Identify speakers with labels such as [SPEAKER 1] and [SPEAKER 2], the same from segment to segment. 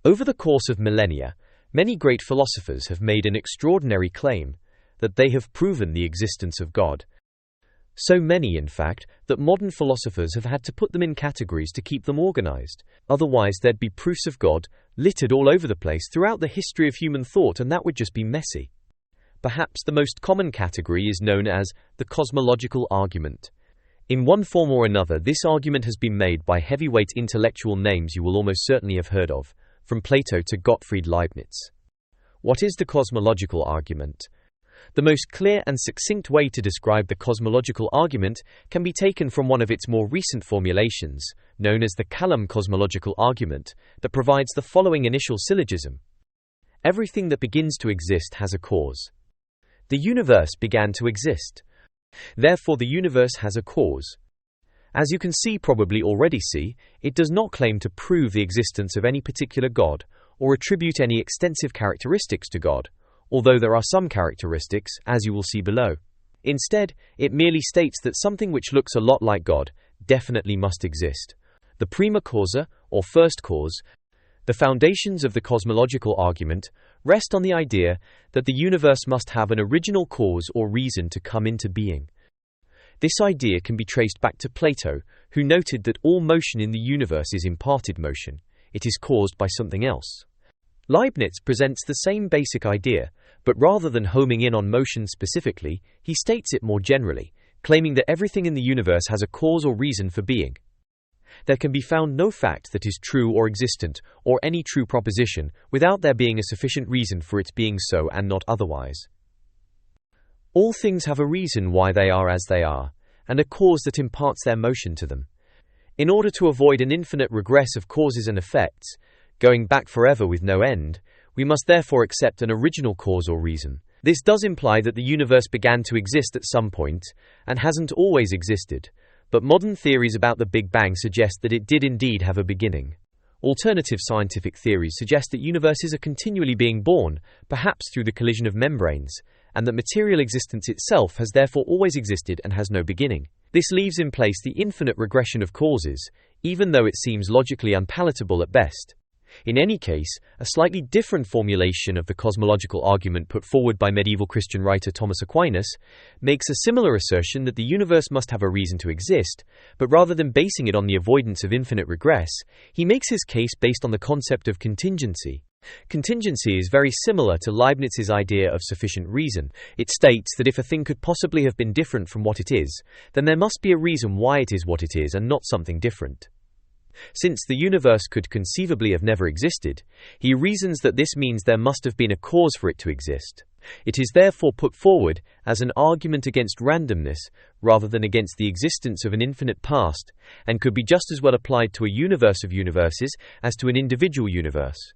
[SPEAKER 1] Over the course of millennia, many great philosophers have made an extraordinary claim that they have proven the existence of God. So many, in fact, that modern philosophers have had to put them in categories to keep them organized. Otherwise, there'd be proofs of God littered all over the place throughout the history of human thought, and that would just be messy. Perhaps the most common category is known as the cosmological argument. In one form or another, this argument has been made by heavyweight intellectual names you will almost certainly have heard of, from Plato to Gottfried Leibniz. What is the cosmological argument? The most clear and succinct way to describe the cosmological argument can be taken from one of its more recent formulations, known as the Kalam cosmological argument, that provides the following initial syllogism. Everything that begins to exist has a cause. The universe began to exist. Therefore, the universe has a cause. As you can probably already see, it does not claim to prove the existence of any particular God, or attribute any extensive characteristics to God, although there are some characteristics, as you will see below. Instead, it merely states that something which looks a lot like God definitely must exist. The prima causa, or first cause, the foundations of the cosmological argument rest on the idea that the universe must have an original cause or reason to come into being. This idea can be traced back to Plato, who noted that all motion in the universe is imparted motion. It is caused by something else. Leibniz presents the same basic idea, but rather than homing in on motion specifically, he states it more generally, claiming that everything in the universe has a cause or reason for being. There can be found no fact that is true or existent, or any true proposition, without there being a sufficient reason for its being so and not otherwise. All things have a reason why they are as they are, and a cause that imparts their motion to them. In order to avoid an infinite regress of causes and effects, going back forever with no end, we must therefore accept an original cause or reason. This does imply that the universe began to exist at some point, and hasn't always existed, but modern theories about the Big Bang suggest that it did indeed have a beginning. Alternative scientific theories suggest that universes are continually being born, perhaps through the collision of membranes, and that material existence itself has therefore always existed and has no beginning. This leaves in place the infinite regression of causes, even though it seems logically unpalatable at best. In any case, a slightly different formulation of the cosmological argument put forward by medieval Christian writer Thomas Aquinas makes a similar assertion that the universe must have a reason to exist, but rather than basing it on the avoidance of infinite regress, he makes his case based on the concept of contingency. Contingency is very similar to Leibniz's idea of sufficient reason. It states that if a thing could possibly have been different from what it is, then there must be a reason why it is what it is and not something different. Since the universe could conceivably have never existed, he reasons that this means there must have been a cause for it to exist. It is therefore put forward as an argument against randomness rather than against the existence of an infinite past, and could be just as well applied to a universe of universes as to an individual universe.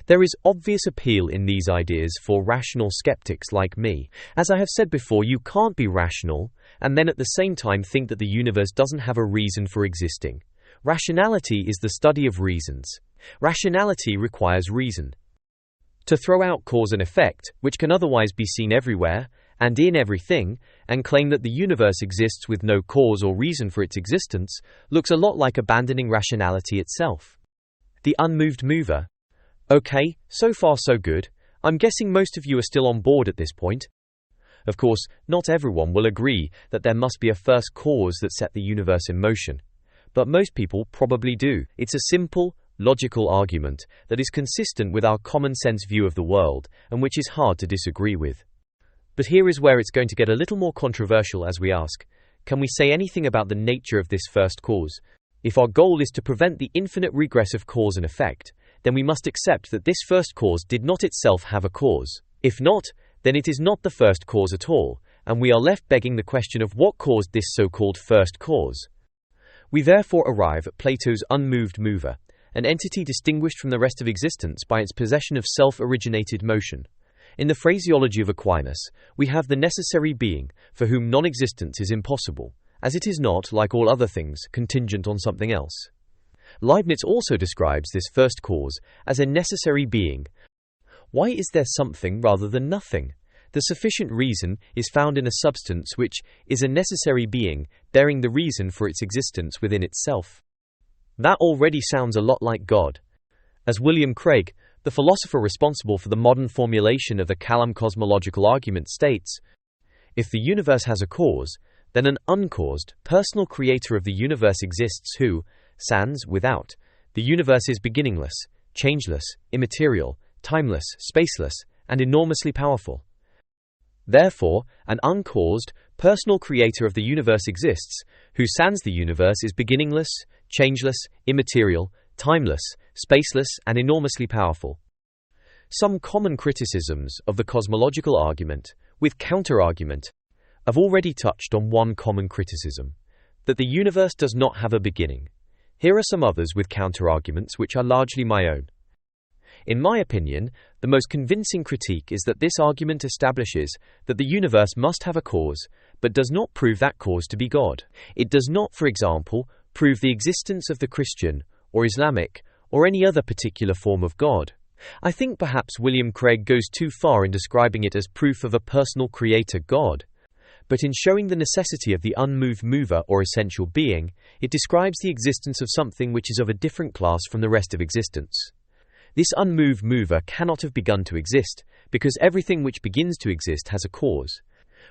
[SPEAKER 1] There is obvious appeal in these ideas for rational skeptics like me. As I have said before, you can't be rational and then at the same time think that the universe doesn't have a reason for existing. Rationality is the study of reasons. Rationality requires reason. To throw out cause and effect, which can otherwise be seen everywhere, and in everything, and claim that the universe exists with no cause or reason for its existence, looks a lot like abandoning rationality itself. The unmoved mover. Okay, so far so good. I'm guessing most of you are still on board at this point. Of course, not everyone will agree that there must be a first cause that set the universe in motion. But most people probably do. It's a simple, logical argument that is consistent with our common-sense view of the world, and which is hard to disagree with. But here is where it's going to get a little more controversial as we ask, can we say anything about the nature of this first cause? If our goal is to prevent the infinite regress of cause and effect, then we must accept that this first cause did not itself have a cause. If not, then it is not the first cause at all, and we are left begging the question of what caused this so-called first cause. We therefore arrive at Plato's unmoved mover, an entity distinguished from the rest of existence by its possession of self-originated motion. In the phraseology of Aquinas, we have the necessary being, for whom non-existence is impossible, as it is not, like all other things, contingent on something else. Leibniz also describes this first cause as a necessary being. Why is there something rather than nothing? The sufficient reason is found in a substance which is a necessary being, bearing the reason for its existence within itself. That already sounds a lot like God. As William Craig, the philosopher responsible for the modern formulation of the Kalam cosmological argument, states, if the universe has a cause, then an uncaused, personal creator of the universe exists who, sans, without. The universe is beginningless, changeless, immaterial, timeless, spaceless, and enormously powerful. Therefore, an uncaused, personal creator of the universe exists, who sans the universe is beginningless, changeless, immaterial, timeless, spaceless, and enormously powerful. Some common criticisms of the cosmological argument, with counter-argument, I've already touched on one common criticism, that the universe does not have a beginning. Here are some others with counter-arguments which are largely my own. In my opinion, the most convincing critique is that this argument establishes that the universe must have a cause, but does not prove that cause to be God. It does not, for example, prove the existence of the Christian, or Islamic, or any other particular form of God. I think perhaps William Craig goes too far in describing it as proof of a personal creator God. But in showing the necessity of the unmoved mover or essential being, it describes the existence of something which is of a different class from the rest of existence. This unmoved mover cannot have begun to exist, because everything which begins to exist has a cause.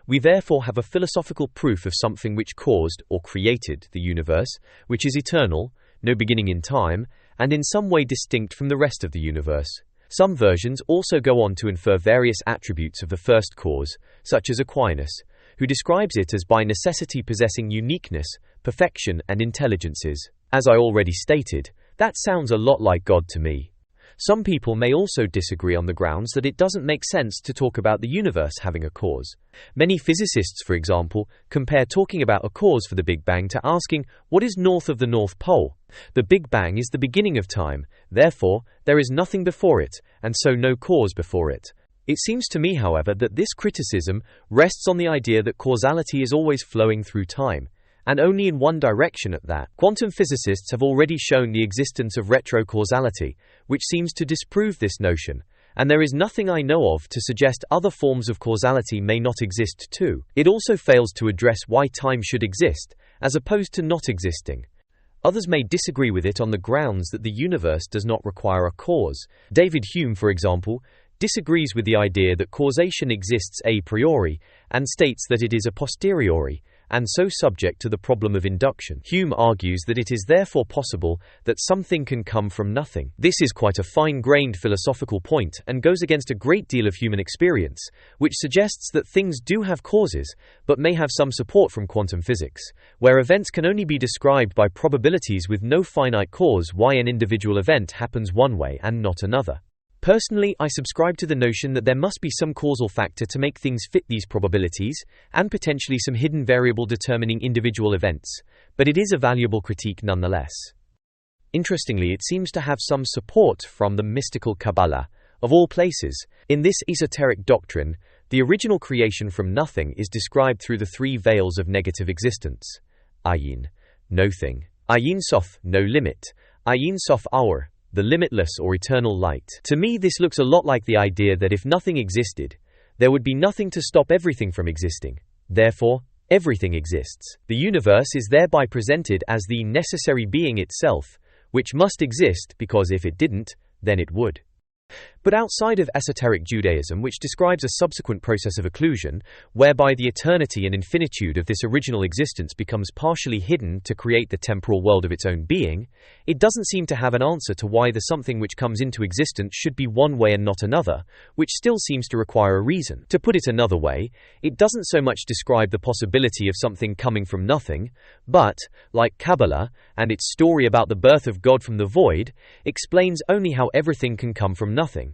[SPEAKER 1] We therefore have a philosophical proof of something which caused or created the universe, which is eternal, no beginning in time, and in some way distinct from the rest of the universe. Some versions also go on to infer various attributes of the first cause, such as Aquinas, who describes it as by necessity possessing uniqueness, perfection, and intelligences. As I already stated, that sounds a lot like God to me. Some people may also disagree on the grounds that it doesn't make sense to talk about the universe having a cause. Many physicists, for example, compare talking about a cause for the Big Bang to asking, what is north of the North Pole? The Big Bang is the beginning of time, therefore, there is nothing before it, and so no cause before it. It seems to me, however, that this criticism rests on the idea that causality is always flowing through time, and only in one direction at that. Quantum physicists have already shown the existence of retrocausality, which seems to disprove this notion, and there is nothing I know of to suggest other forms of causality may not exist too. It also fails to address why time should exist, as opposed to not existing. Others may disagree with it on the grounds that the universe does not require a cause. David Hume, for example, disagrees with the idea that causation exists a priori, and states that it is a posteriori, and so subject to the problem of induction. Hume argues that it is therefore possible that something can come from nothing. This is quite a fine-grained philosophical point and goes against a great deal of human experience, which suggests that things do have causes, but may have some support from quantum physics, where events can only be described by probabilities with no finite cause why an individual event happens one way and not another. Personally, I subscribe to the notion that there must be some causal factor to make things fit these probabilities, and potentially some hidden variable determining individual events, but it is a valuable critique nonetheless. Interestingly, it seems to have some support from the mystical Kabbalah, of all places. In this esoteric doctrine, the original creation from nothing is described through the three veils of negative existence. Ayin, no thing. Ayin Sof, no limit. Ayin Sof Hour, the limitless or eternal light. To me, this looks a lot like the idea that if nothing existed, there would be nothing to stop everything from existing. Therefore, everything exists. The universe is thereby presented as the necessary being itself, which must exist because if it didn't, then it would. But outside of esoteric Judaism, which describes a subsequent process of occlusion, whereby the eternity and infinitude of this original existence becomes partially hidden to create the temporal world of its own being, it doesn't seem to have an answer to why the something which comes into existence should be one way and not another, which still seems to require a reason. To put it another way, it doesn't so much describe the possibility of something coming from nothing, but, like Kabbalah, and its story about the birth of God from the void, explains only how everything can come from nothing.